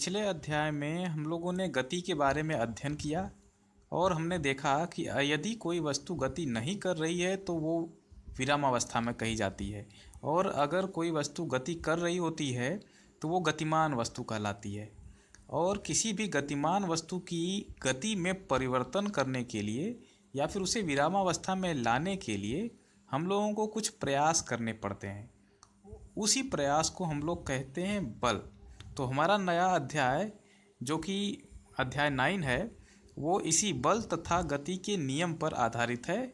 पिछले अध्याय में हम लोगों ने गति के बारे में अध्ययन किया और हमने देखा कि यदि कोई वस्तु गति नहीं कर रही है तो वो विरामावस्था में कही जाती है, और अगर कोई वस्तु गति कर रही होती है तो वो गतिमान वस्तु कहलाती है। और किसी भी गतिमान वस्तु की गति में परिवर्तन करने के लिए या फिर उसे विरामावस्था में लाने के लिए हम लोगों को कुछ प्रयास करने पड़ते हैं। उसी प्रयास को हम लोग कहते हैं बल। तो हमारा नया अध्याय जो कि अध्याय 9 है, वो इसी बल तथा गति के नियम पर आधारित है।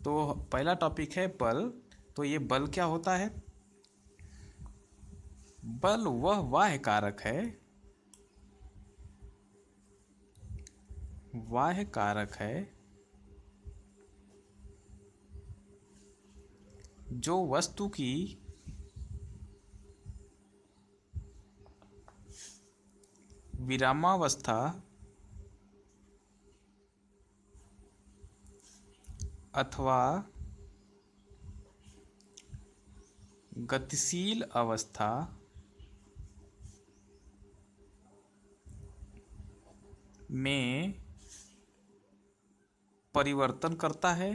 तो पहला टॉपिक है बल। तो ये बल क्या होता है? बल वह बाह्य कारक है, बाह्य कारक है जो वस्तु की विरामावस्था अथवा गतिशील अवस्था में परिवर्तन करता है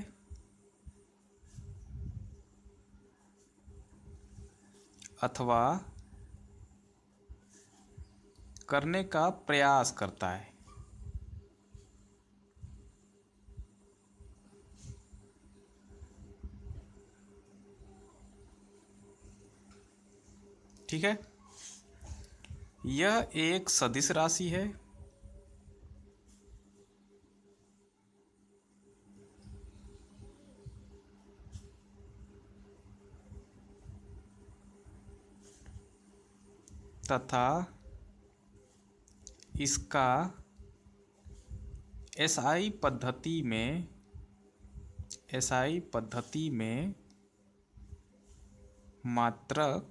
अथवा करने का प्रयास करता है। ठीक है, यह एक सदिश राशि है तथा इसका एसआई पद्धति में मात्रक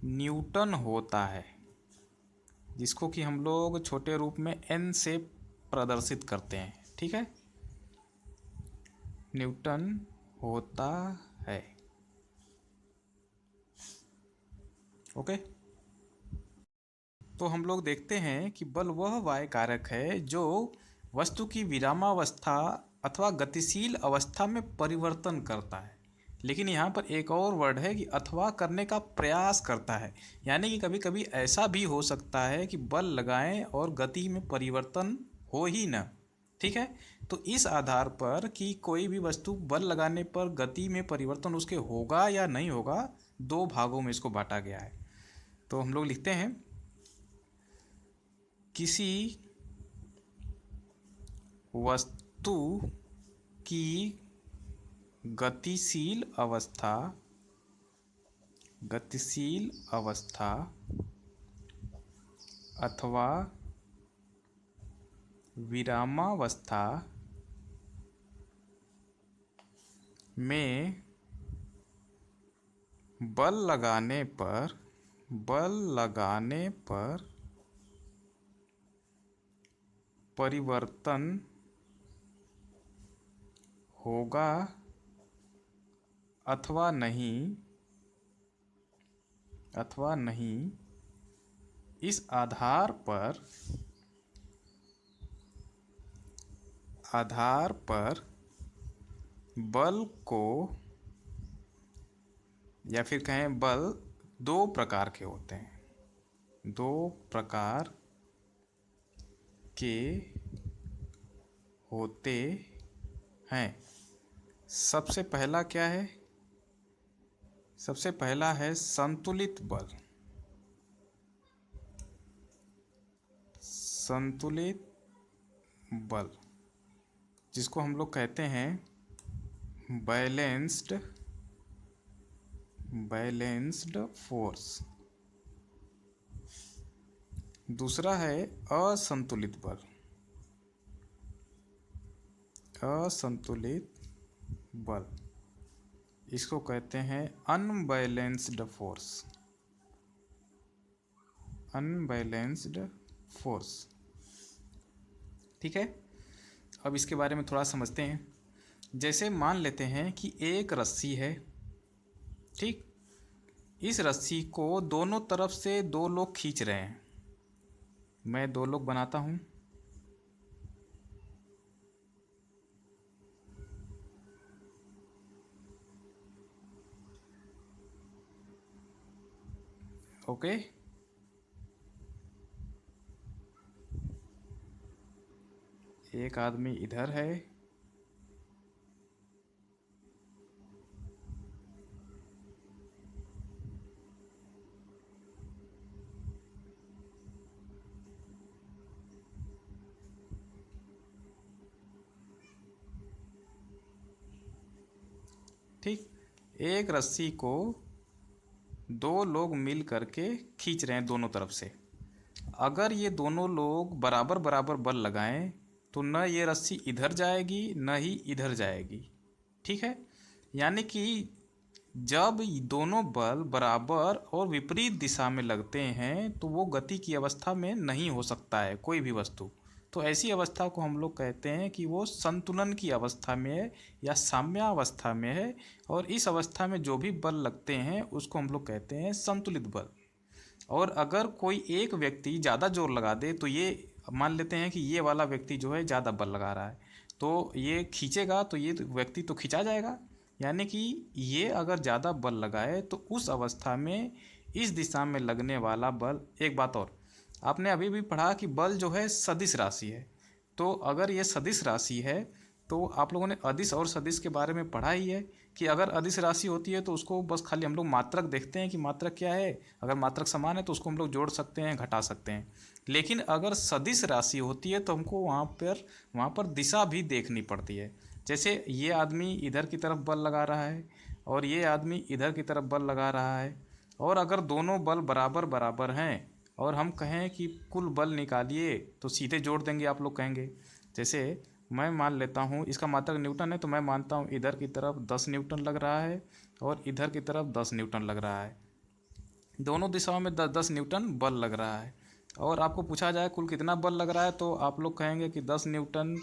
न्यूटन होता है, जिसको कि हम लोग छोटे रूप में n से प्रदर्शित करते हैं। ठीक है, न्यूटन होता है। ओके, तो हम लोग देखते हैं कि बल वह बाह्य कारक है जो वस्तु की विरामावस्था अथवा गतिशील अवस्था में परिवर्तन करता है। लेकिन यहाँ पर एक और वर्ड है कि अथवा करने का प्रयास करता है, यानी कि कभी कभी ऐसा भी हो सकता है कि बल लगाएं और गति में परिवर्तन हो ही ना। ठीक है, तो इस आधार पर कि कोई भी वस्तु बल लगाने पर गति में परिवर्तन उसके होगा या नहीं होगा, दो भागों में इसको बांटा गया है। तो हम लोग लिखते हैं किसी वस्तु की गतिशील अवस्था अथवा विरामावस्था में बल लगाने पर परिवर्तन होगा अथवा नहीं, इस आधार पर बल को, या फिर कहें बल दो प्रकार के होते हैं, दो प्रकार के होते हैं। सबसे पहला क्या है? सबसे पहला है संतुलित बल। संतुलित बल जिसको हम लोग कहते हैं बैलेंस्ड फोर्स। दूसरा है असंतुलित बल। असंतुलित बल इसको कहते हैं अनबैलेंस्ड फोर्स। ठीक है, अब इसके बारे में थोड़ा समझते हैं। जैसे मान लेते हैं कि एक रस्सी है, ठीक, इस रस्सी को दोनों तरफ से दो लोग खींच रहे हैं। मैं दो लोग बनाता हूँ। ओके, एक आदमी इधर है, ठीक। एक रस्सी को दो लोग मिल करके खींच रहे हैं दोनों तरफ से। अगर ये दोनों लोग बराबर बराबर बल लगाएं तो न ये रस्सी इधर जाएगी न ही इधर जाएगी, ठीक है। यानी कि जब दोनों बल बराबर और विपरीत दिशा में लगते हैं तो वो गति की अवस्था में नहीं हो सकता है कोई भी वस्तु। तो ऐसी अवस्था को हम लोग कहते हैं कि वो संतुलन की अवस्था में है या साम्यावस्था में है। और इस अवस्था में जो भी बल लगते हैं उसको हम लोग कहते हैं संतुलित बल। और अगर कोई एक व्यक्ति ज़्यादा जोर लगा दे तो ये मान लेते हैं कि ये वाला व्यक्ति जो है ज़्यादा बल लगा रहा है, तो ये खींचेगा तो ये व्यक्ति तो खिंचा जाएगा। यानी कि ये अगर ज़्यादा बल लगाए तो उस अवस्था में इस दिशा में लगने वाला बल। एक बात और, आपने अभी भी पढ़ा कि बल जो है सदिश राशि है। तो अगर ये सदिश राशि है तो आप लोगों ने अदिश और सदिश के बारे में पढ़ा ही है कि अगर अदिश राशि होती है तो उसको बस खाली हम लोग मात्रक देखते हैं कि मात्रक क्या है। अगर मात्रक समान है तो उसको हम लोग जोड़ सकते हैं, घटा सकते हैं। लेकिन अगर सदिश राशि होती है तो हमको वहाँ पर दिशा भी देखनी पड़ती है। जैसे ये आदमी इधर की तरफ बल लगा रहा है और ये आदमी इधर की तरफ बल लगा रहा है। और अगर दोनों बल बराबर बराबर हैं और हम कहें कि कुल बल निकालिए तो सीधे जोड़ देंगे, आप लोग कहेंगे। जैसे मैं मान लेता हूँ, इसका मात्रक न्यूटन है तो मैं मानता हूँ इधर की तरफ 10 न्यूटन लग रहा है और इधर की तरफ 10 न्यूटन लग रहा है। दोनों दिशाओं में 10-10 न्यूटन बल लग रहा है। और आपको पूछा जाए कुल कितना बल लग रहा है तो आप लोग कहेंगे कि 10 न्यूटन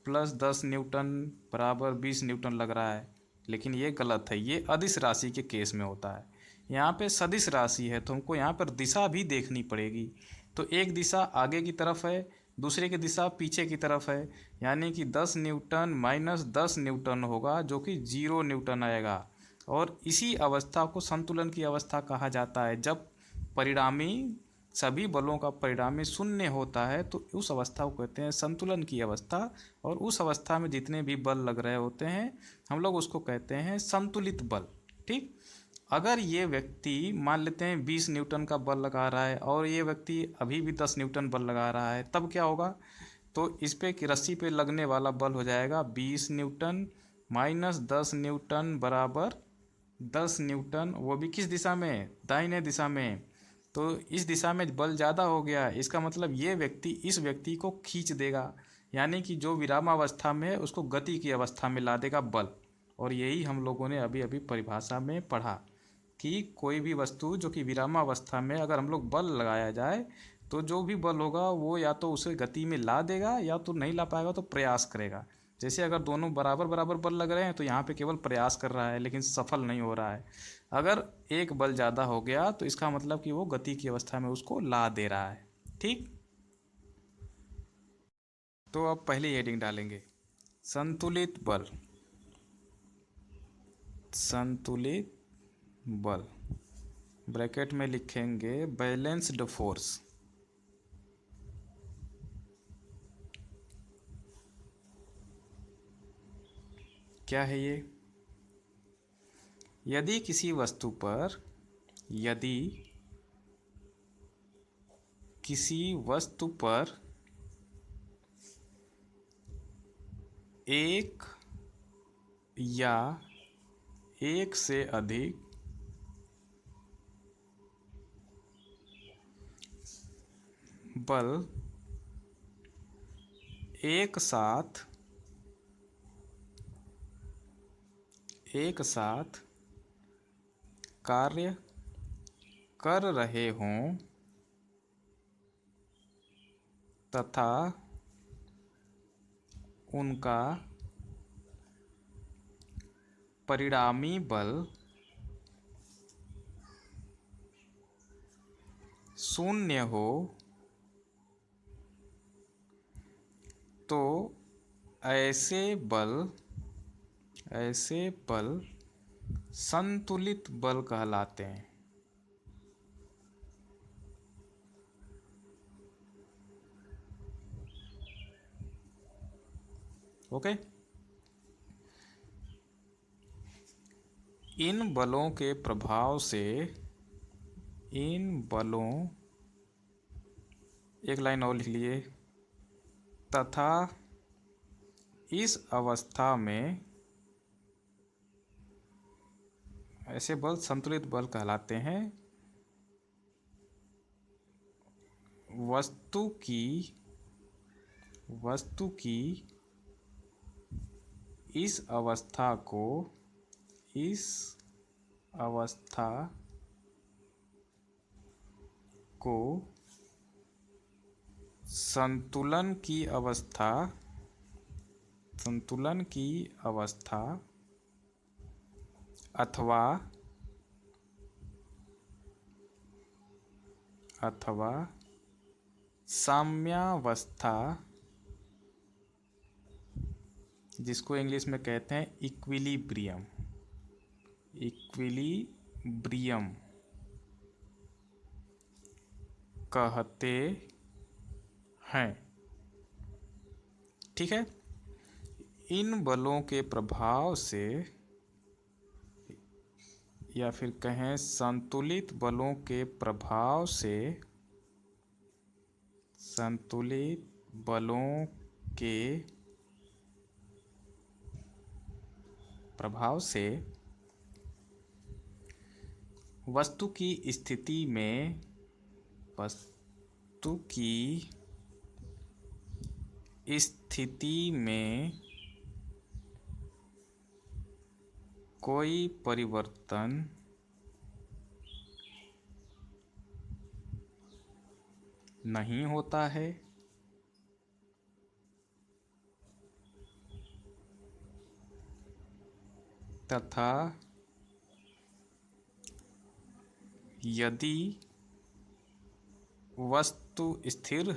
प्लस 10 न्यूटन बराबर 20 न्यूटन लग रहा है। लेकिन ये गलत है, ये अदिश राशि के केस में होता है। यहाँ पे सदिश राशि है तो हमको यहाँ पर दिशा भी देखनी पड़ेगी। तो एक दिशा आगे की तरफ है, दूसरे की दिशा पीछे की तरफ है। यानी कि 10 न्यूटन माइनस 10 न्यूटन होगा जो कि 0 न्यूटन आएगा। और इसी अवस्था को संतुलन की अवस्था कहा जाता है। जब परिणामी सभी बलों का परिणामी शून्य होता है तो उस अवस्था को कहते हैं संतुलन की अवस्था। और उस अवस्था में जितने भी बल लग रहे होते हैं हम लोग उसको कहते हैं संतुलित बल, ठीक। अगर ये व्यक्ति मान लेते हैं 20 न्यूटन का बल लगा रहा है और ये व्यक्ति अभी भी 10 न्यूटन बल लगा रहा है, तब क्या होगा? तो इस पे कि रस्सी पे लगने वाला बल हो जाएगा 20 न्यूटन माइनस 10 न्यूटन बराबर 10 न्यूटन। वो भी किस दिशा में? दाहिने दिशा में। तो इस दिशा में बल ज़्यादा हो गया, इसका मतलब ये व्यक्ति इस व्यक्ति को खींच देगा। यानी कि जो विरामावस्था में है उसको गति की अवस्था में ला देगा बल। और यही हम लोगों ने अभी अभी परिभाषा में पढ़ा कि कोई भी वस्तु जो कि विरामावस्था में अगर हम लोग बल लगाया जाए तो जो भी बल होगा वो या तो उसे गति में ला देगा या तो नहीं ला पाएगा तो प्रयास करेगा। जैसे अगर दोनों बराबर बराबर बल लग रहे हैं तो यहाँ पे केवल प्रयास कर रहा है लेकिन सफल नहीं हो रहा है। अगर एक बल ज़्यादा हो गया तो इसका मतलब कि वो गति की अवस्था में उसको ला दे रहा है, ठीक। तो अब पहली हेडिंग डालेंगे संतुलित बल। संतुलित बल ब्रैकेट में लिखेंगे बैलेंस्ड फोर्स। क्या है ये? यदि किसी वस्तु पर एक या एक से अधिक बल एक साथ कार्य कर रहे हों तथा उनका परिणामी बल शून्य हो तो ऐसे बल संतुलित बल कहलाते हैं। ओके। इन बलों के प्रभाव से एक लाइन और लिख लिए, तथा इस अवस्था में ऐसे बल संतुलित बल कहलाते हैं। वस्तु की इस अवस्था को संतुलन की अवस्था अथवा साम्यावस्था, जिसको इंग्लिश में कहते हैं इक्विलिब्रियम कहते हैं। ठीक है। इन बलों के प्रभाव से, या फिर कहें संतुलित बलों के प्रभाव से वस्तु की स्थिति में कोई परिवर्तन नहीं होता है, तथा यदि वस्तु स्थिर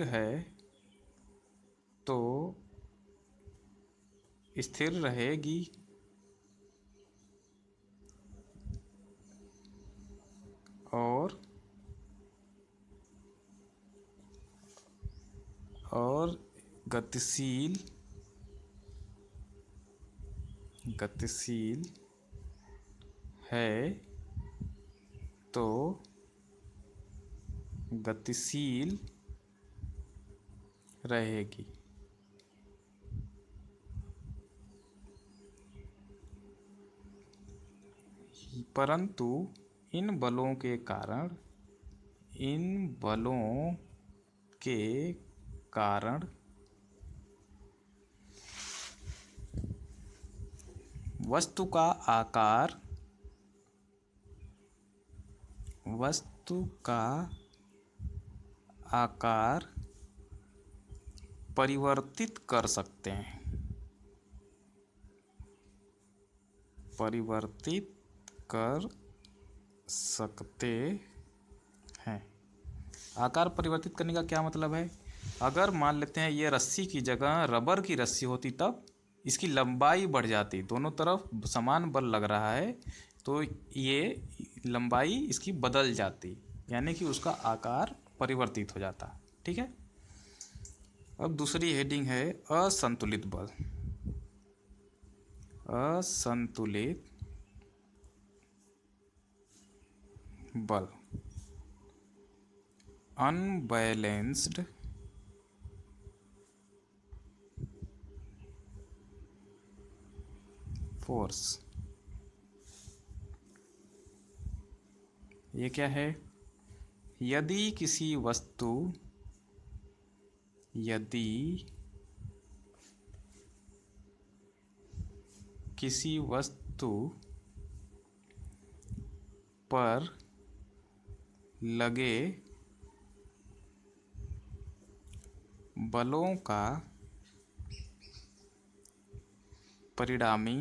है तो स्थिर रहेगी, और गतिशील है तो गतिशील रहेगी। परंतु इन बलों के कारण वस्तु का आकार परिवर्तित कर सकते हैं। आकार परिवर्तित करने का क्या मतलब है? अगर मान लेते हैं ये रस्सी की जगह रबर की रस्सी होती तब इसकी लंबाई बढ़ जाती, दोनों तरफ समान बल लग रहा है तो ये लंबाई इसकी बदल जाती, यानी कि उसका आकार परिवर्तित हो जाता। ठीक है। अब दूसरी हेडिंग है असंतुलित बल। असंतुलित बल, अनबैलेंस्ड फोर्स। ये क्या है? यदि किसी वस्तु पर लगे बलों का परिणामी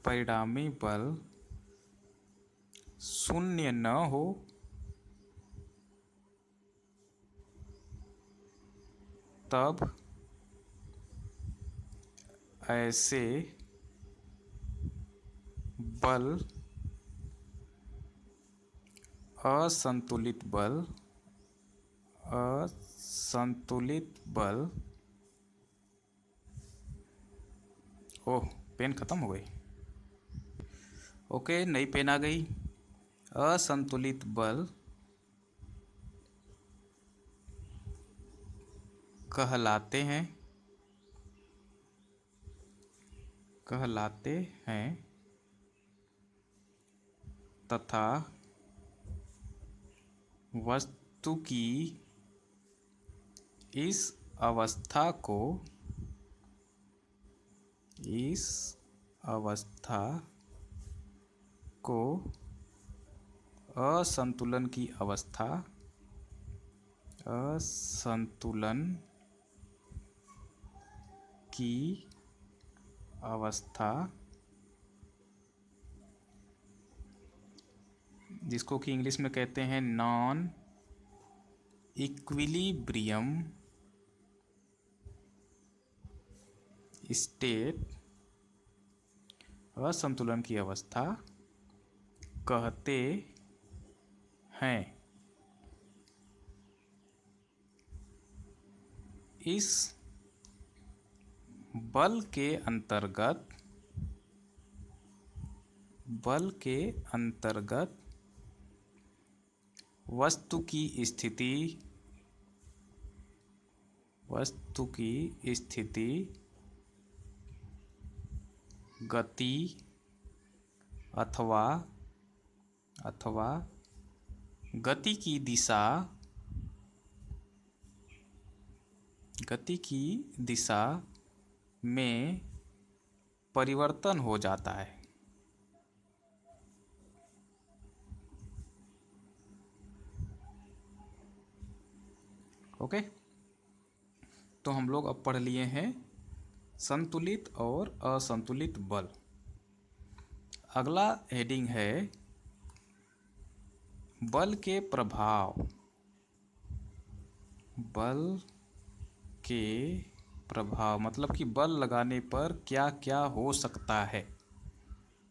परिणामी बल शून्य न हो तब ऐसे बल असंतुलित बल ओह, पेन खत्म हो गई। ओके, नई पेन आ गई। असंतुलित बल कहलाते हैं तथा वस्तु की इस अवस्था को असंतुलन की अवस्था जिसको कि इंग्लिश में कहते हैं नॉन इक्विलिब्रियम स्टेट, असंतुलन की अवस्था कहते हैं। इस बल के अंतर्गत वस्तु की स्थिति, गति अथवा गति की दिशा में परिवर्तन हो जाता है। ओके, तो हम लोग अब पढ़ लिए हैं संतुलित और असंतुलित बल। अगला हेडिंग है बल के प्रभाव। मतलब कि बल लगाने पर क्या क्या हो सकता है।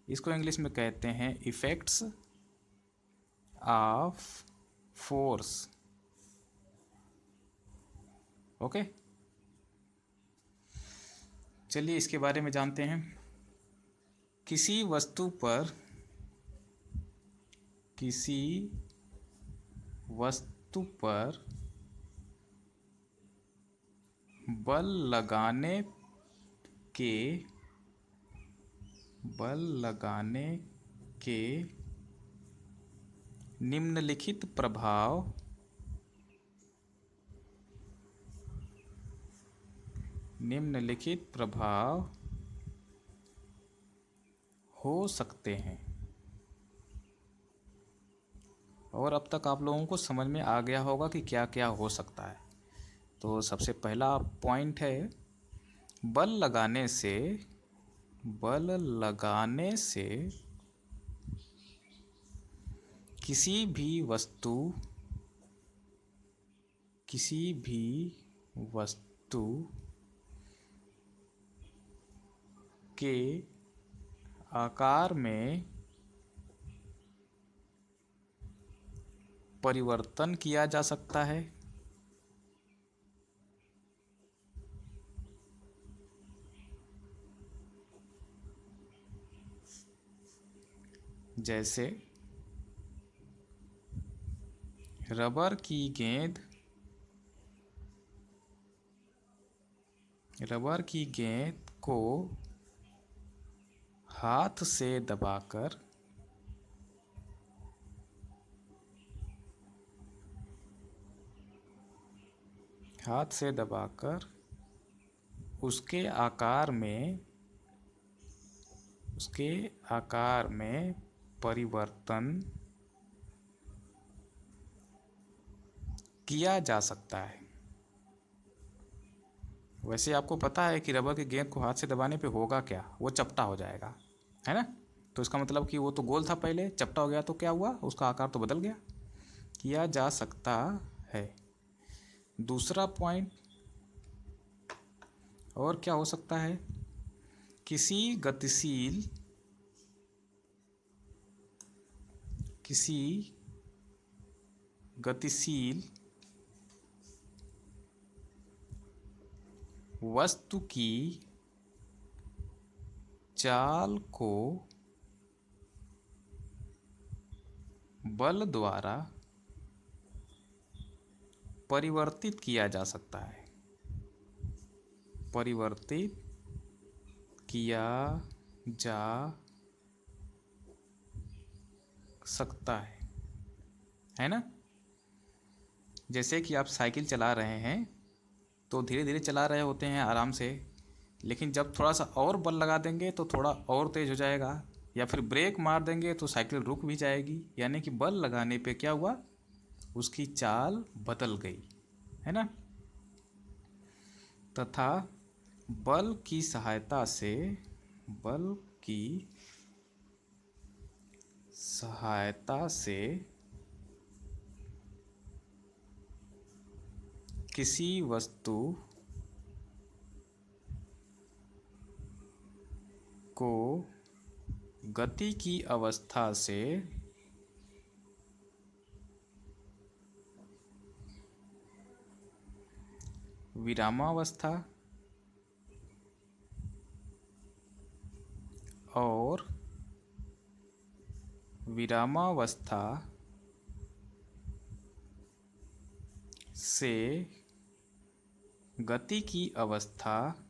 इसको इंग्लिश में कहते हैं इफेक्ट्स ऑफ फोर्स। ओके, चलिए इसके बारे में जानते हैं। किसी वस्तु पर बल लगाने के निम्नलिखित प्रभाव हो सकते हैं। और अब तक आप लोगों को समझ में आ गया होगा कि क्या क्या हो सकता है। तो सबसे पहला पॉइंट है बल लगाने से किसी भी वस्तु के आकार में परिवर्तन किया जा सकता है। जैसे रबर की गेंद को हाथ से दबाकर उसके आकार में परिवर्तन किया जा सकता है। वैसे आपको पता है कि रबर की गेंद को हाथ से दबाने पे होगा क्या, वो चपटा हो जाएगा। है ना। तो इसका मतलब कि वो तो गोल था पहले, चपटा हो गया तो क्या हुआ, उसका आकार तो बदल गया। किया जा सकता है। दूसरा पॉइंट और क्या हो सकता है, किसी गतिशील वस्तु की चाल को बल द्वारा परिवर्तित किया जा सकता है। परिवर्तित किया जा सकता है ना। जैसे कि आप साइकिल चला रहे हैं तो धीरे धीरे चला रहे होते हैं आराम से, लेकिन जब थोड़ा सा और बल लगा देंगे तो थोड़ा और तेज़ हो जाएगा, या फिर ब्रेक मार देंगे तो साइकिल रुक भी जाएगी। यानी कि बल लगाने पे क्या हुआ, उसकी चाल बदल गई, है ना। तथा बल की सहायता से किसी वस्तु को गति की अवस्था से विरामावस्था और विरामावस्था से गति की अवस्था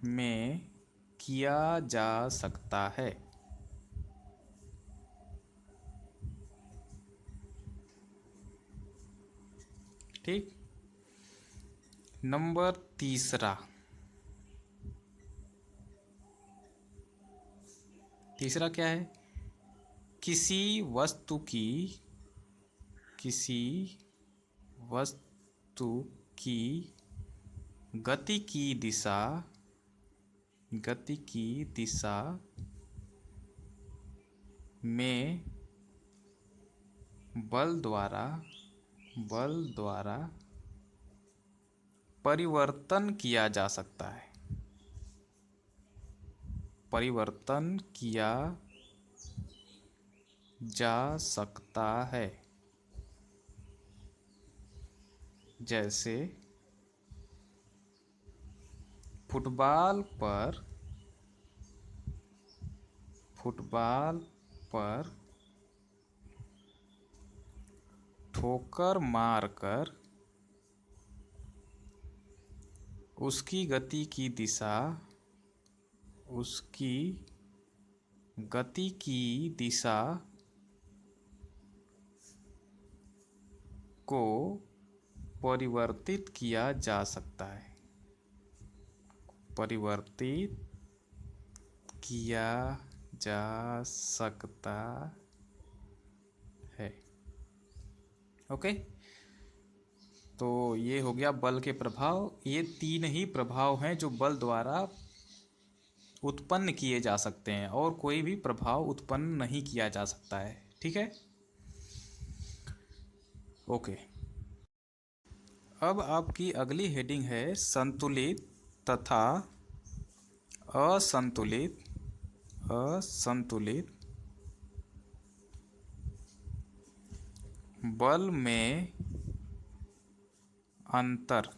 में किया जा सकता है। ठीक। नंबर तीसरा क्या है, किसी वस्तु की गति की दिशा में बल द्वारा परिवर्तन किया जा सकता है। परिवर्तन किया जा सकता है। जैसे फुटबॉल पर ठोकर मारकर उसकी गति की दिशा को परिवर्तित किया जा सकता है। परिवर्तित किया जा सकता है। ओके। तो ये हो गया बल के प्रभाव। ये तीन ही प्रभाव हैं जो बल द्वारा उत्पन्न किए जा सकते हैं, और कोई भी प्रभाव उत्पन्न नहीं किया जा सकता है। ठीक है। ओके। अब आपकी अगली हेडिंग है संतुलित तथा असंतुलित बल में अंतर।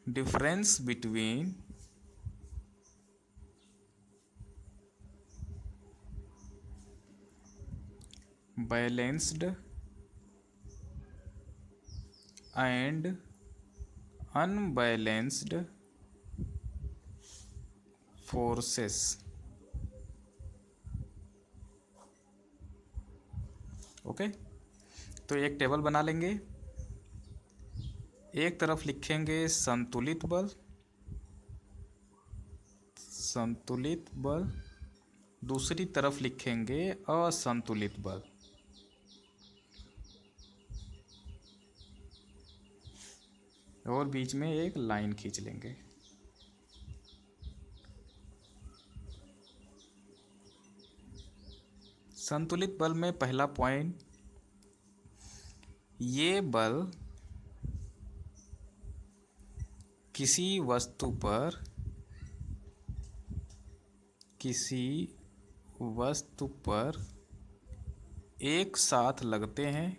Difference between balanced and unbalanced forces. Okay. तो एक टेबल बना लेंगे। एक तरफ लिखेंगे संतुलित बल, दूसरी तरफ लिखेंगे असंतुलित बल। और बीच में एक लाइन खींच लेंगे। संतुलित बल में पहला पॉइंट, ये बल किसी वस्तु पर एक साथ लगते हैं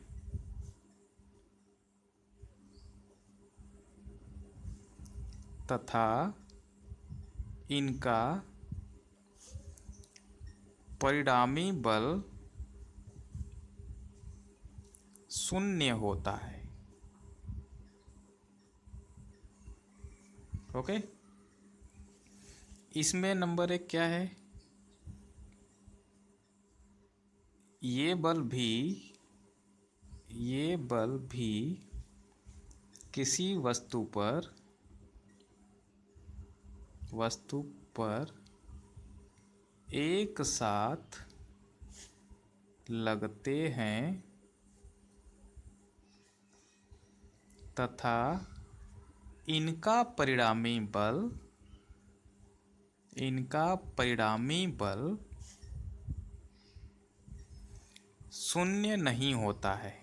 तथा इनका परिणामी बल शून्य होता है। ओके, इसमें नंबर 1 क्या है, ये बल भी किसी वस्तु पर एक साथ लगते हैं तथा इनका परिणामी बल शून्य नहीं होता है।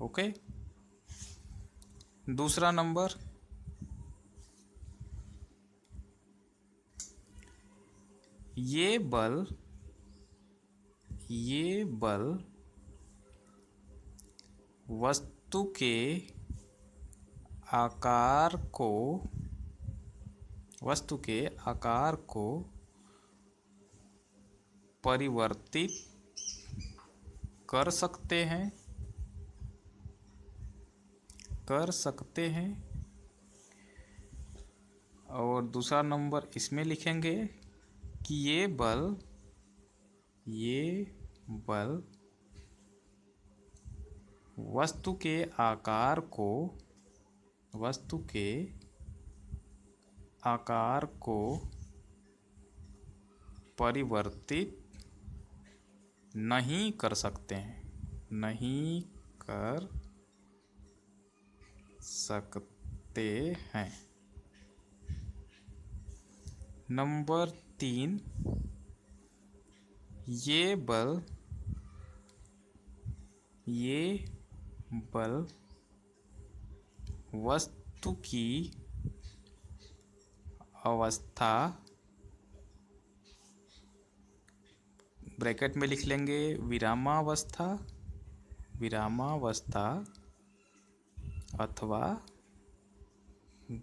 ओके, दूसरा नंबर, ये बल वस्तु के आकार को परिवर्तित कर सकते हैं। और दूसरा नंबर इसमें लिखेंगे कि ये बल वस्तु के आकार को परिवर्तित नहीं कर सकते हैं। नंबर 3, ये बल वस्तु की अवस्था, ब्रैकेट में लिख लेंगे विरामावस्था अथवा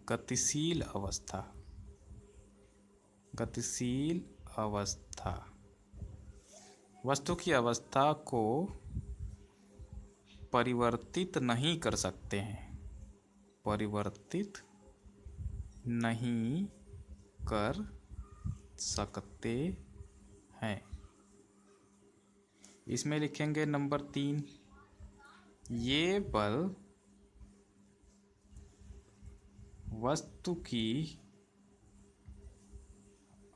गतिशील अवस्था, वस्तु की अवस्था को परिवर्तित नहीं कर सकते हैं। इसमें लिखेंगे नंबर 3, ये बल वस्तु की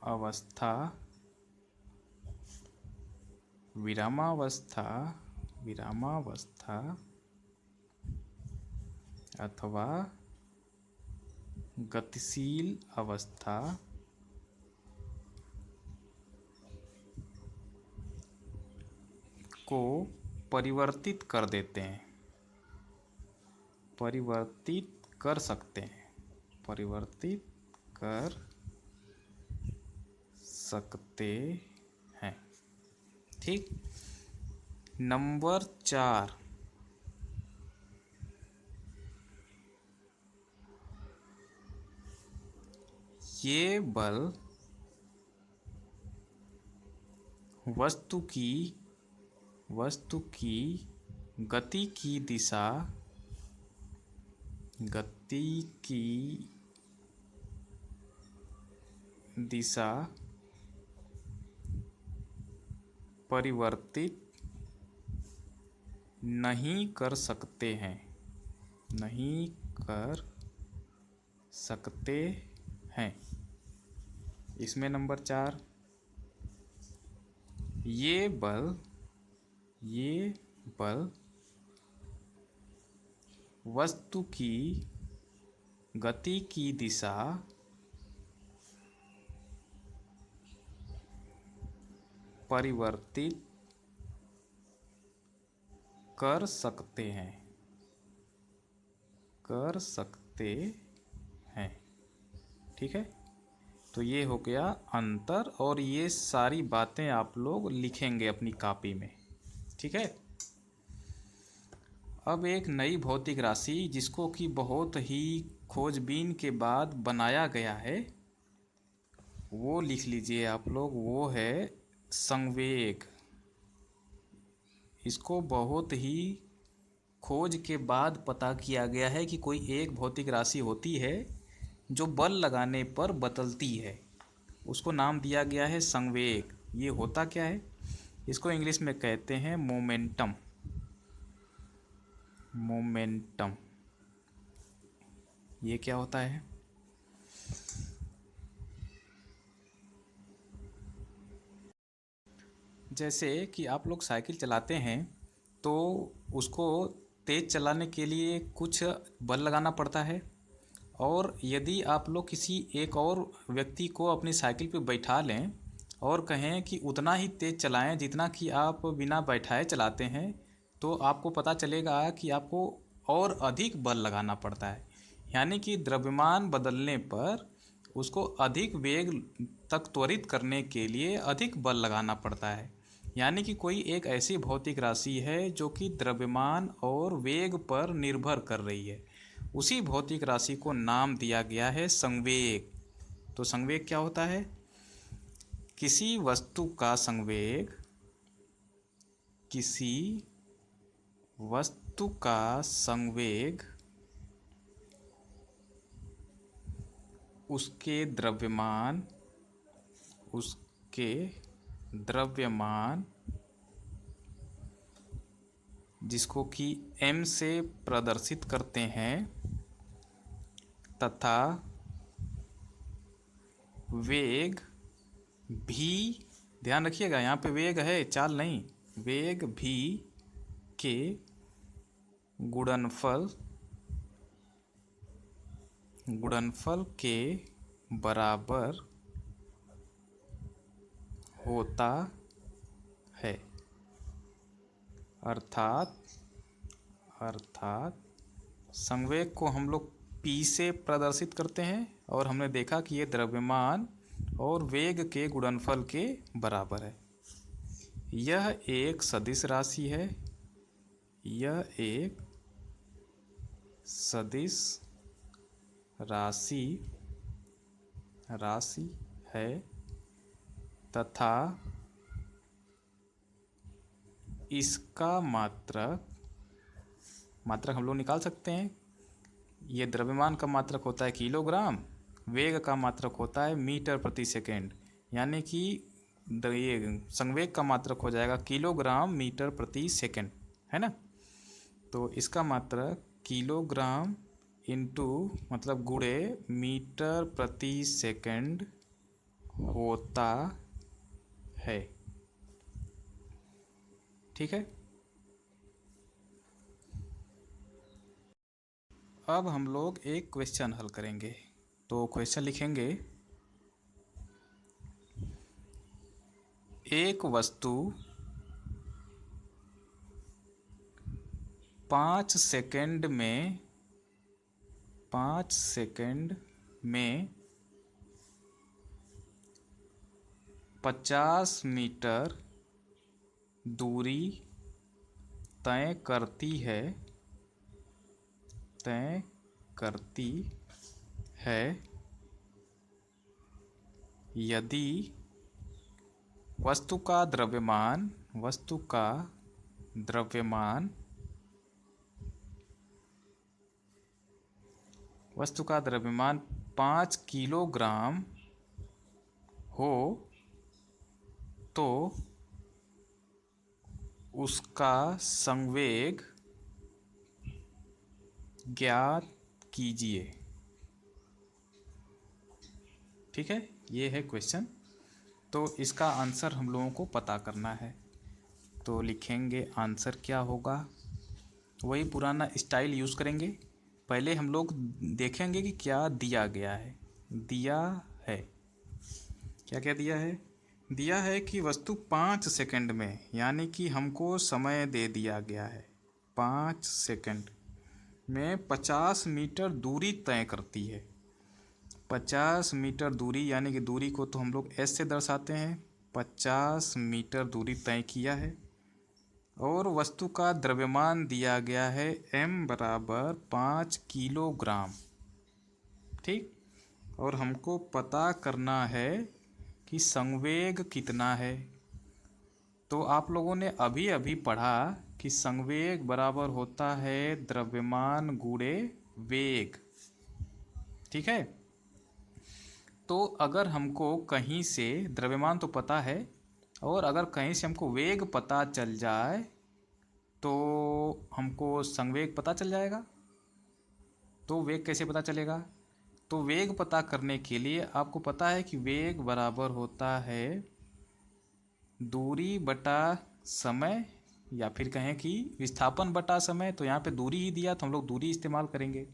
अवस्था विरामावस्था अथवा गतिशील अवस्था को परिवर्तित कर सकते हैं। ठीक। नंबर 4, ये बल वस्तु की गति की दिशा परिवर्तित नहीं कर सकते हैं। इसमें नंबर 4, ये बल वस्तु की गति की दिशा परिवर्तित कर सकते हैं, कर सकते हैं। ठीक है, तो ये हो गया अंतर, और ये सारी बातें आप लोग लिखेंगे अपनी कॉपी में। ठीक है, अब एक नई भौतिक राशि जिसको कि बहुत ही खोजबीन के बाद बनाया गया है, वो लिख लीजिए आप लोग। वो है संवेग। इसको बहुत ही खोज के बाद पता किया गया है कि कोई एक भौतिक राशि होती है जो बल लगाने पर बदलती है, उसको नाम दिया गया है संवेग। ये होता क्या है? इसको इंग्लिश में कहते हैं मोमेंटम। मोमेंटम, ये क्या होता है? जैसे कि आप लोग साइकिल चलाते हैं तो उसको तेज़ चलाने के लिए कुछ बल लगाना पड़ता है, और यदि आप लोग किसी एक और व्यक्ति को अपनी साइकिल पर बैठा लें और कहें कि उतना ही तेज़ चलाएं जितना कि आप बिना बैठाए चलाते हैं, तो आपको पता चलेगा कि आपको और अधिक बल लगाना पड़ता है। यानी कि द्रव्यमान बदलने पर उसको अधिक वेग तक त्वरित करने के लिए अधिक बल लगाना पड़ता है। यानी कि कोई एक ऐसी भौतिक राशि है जो कि द्रव्यमान और वेग पर निर्भर कर रही है, उसी भौतिक राशि को नाम दिया गया है संवेग। तो संवेग क्या होता है? किसी वस्तु का संवेग, किसी वस्तु का संवेग उसके द्रव्यमान, उसके द्रव्यमान जिसको कि m से प्रदर्शित करते हैं, तथा वेग भी, ध्यान रखिएगा यहाँ पे वेग है, चाल नहीं, वेग भी के गुणनफल के बराबर होता है। अर्थात संवेग को हम लोग p से प्रदर्शित करते हैं, और हमने देखा कि ये द्रव्यमान और वेग के गुणनफल के बराबर है। यह एक सदिश राशि है, यह एक सदिश राशि है, तथा इसका मात्रक हम लोग निकाल सकते हैं। ये द्रव्यमान का मात्रक होता है किलोग्राम, वेग का मात्रक होता है मीटर प्रति सेकेंड। यानी कि ये संवेग का मात्रक हो जाएगा किलोग्राम मीटर प्रति सेकेंड, है ना। तो इसका मात्रक किलोग्राम इंटू मतलब गुणे मीटर प्रति सेकेंड होता है। ठीक है, अब हम लोग एक क्वेश्चन हल करेंगे। तो क्वेश्चन लिखेंगे, एक वस्तु 5 सेकंड में 50 मीटर दूरी तय करती है यदि वस्तु का द्रव्यमान 5 किलोग्राम हो, तो उसका संवेग ज्ञात कीजिए। ठीक है, ये है क्वेश्चन। तो इसका आंसर हम लोगों को पता करना है। तो लिखेंगे आंसर क्या होगा। वही पुराना स्टाइल यूज़ करेंगे। पहले हम लोग देखेंगे कि क्या दिया गया है। दिया है, क्या क्या दिया है? दिया है कि वस्तु 5 सेकंड में, यानी कि हमको समय दे दिया गया है 5 सेकंड में 50 मीटर दूरी तय करती है। 50 मीटर दूरी, यानी कि दूरी को तो हम लोग एस से दर्शाते हैं। 50 मीटर दूरी तय किया है और वस्तु का द्रव्यमान दिया गया है m बराबर 5 किलोग्राम। ठीक। और हमको पता करना है कि संवेग कितना है। तो आप लोगों ने अभी अभी पढ़ा कि संवेग बराबर होता है द्रव्यमान गुणे वेग। ठीक है। तो अगर हमको कहीं से द्रव्यमान तो पता है और अगर कहीं से हमको वेग पता चल जाए तो हमको संवेग पता चल जाएगा। तो वेग कैसे पता चलेगा? तो वेग पता करने के लिए आपको पता है कि वेग बराबर होता है दूरी बटा समय, या फिर कहें कि विस्थापन बटा समय। तो यहाँ पे दूरी ही दिया तो हम लोग दूरी इस्तेमाल करेंगे।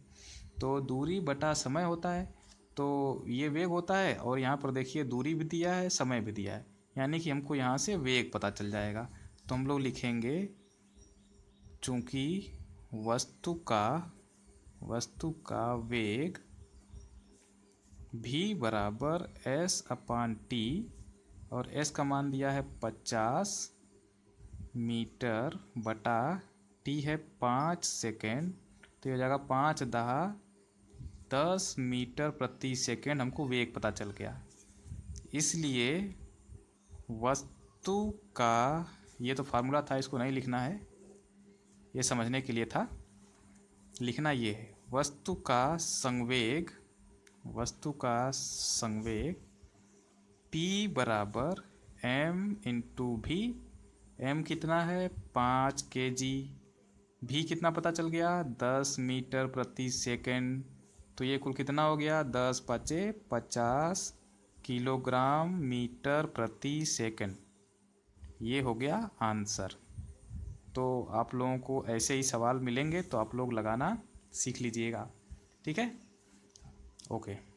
तो दूरी बटा समय होता है, तो ये वेग होता है। और यहाँ पर देखिए दूरी भी दिया है, समय भी दिया है, यानी कि हमको यहाँ से वेग पता चल जाएगा। तो हम लोग लिखेंगे चूँकि वस्तु का वेग v बराबर s अपान टी, और s का मान दिया है 50 मीटर बटा t है 5 सेकेंड। तो ये हो जाएगा 5×10 मीटर प्रति सेकेंड हमको वेग पता चल गया। इसलिए वस्तु का, ये तो फार्मूला था, इसको नहीं लिखना है, ये समझने के लिए था। लिखना ये है वस्तु का संवेग P बराबर m इंटू भी। m कितना है? 5 kg। भी कितना पता चल गया? 10 मीटर प्रति सेकेंड। तो ये कुल कितना हो गया? 10×5 = 50 किलोग्राम मीटर प्रति सेकेंड। ये हो गया आंसर। तो आप लोगों को ऐसे ही सवाल मिलेंगे तो आप लोग लगाना सीख लीजिएगा। ठीक है, ओके।